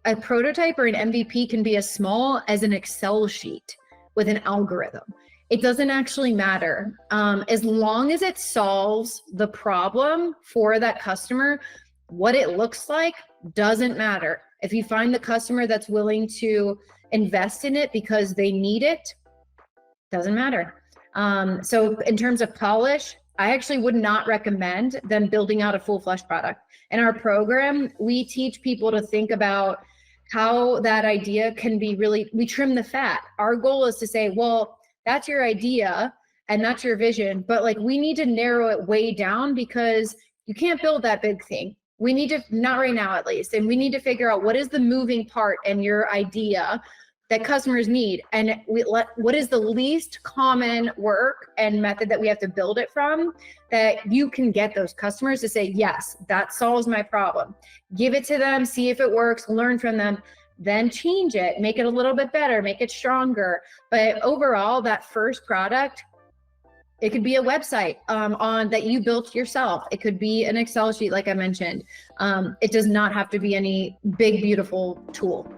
a prototype or an MVP can be as small as an Excel sheet with an algorithm. It doesn't actually matter. As long as it solves the problem for that customer, what it looks like doesn't matter. If you find the customer that's willing to invest in it because they need it, doesn't matter. So in terms of polish, I actually would not recommend them building out a full-fledged product. In our program, we teach people to think about how that idea can be really, we trim the fat. Our goal is to say, well, that's your idea and that's your vision, but like we need to narrow it way down because you can't build that big thing. We need to, not right now at least, and we need to figure out what is the moving part in your idea that customers need, and what is the least common work and method that we have to build it from that you can get those customers to say, yes, that solves my problem. Give it to them, see if it works, learn from them, then change it, make it a little bit better, make it stronger. But overall, that first product, it could be a website on that you built yourself. It could be an Excel sheet, like I mentioned. It does not have to be any big, beautiful tool.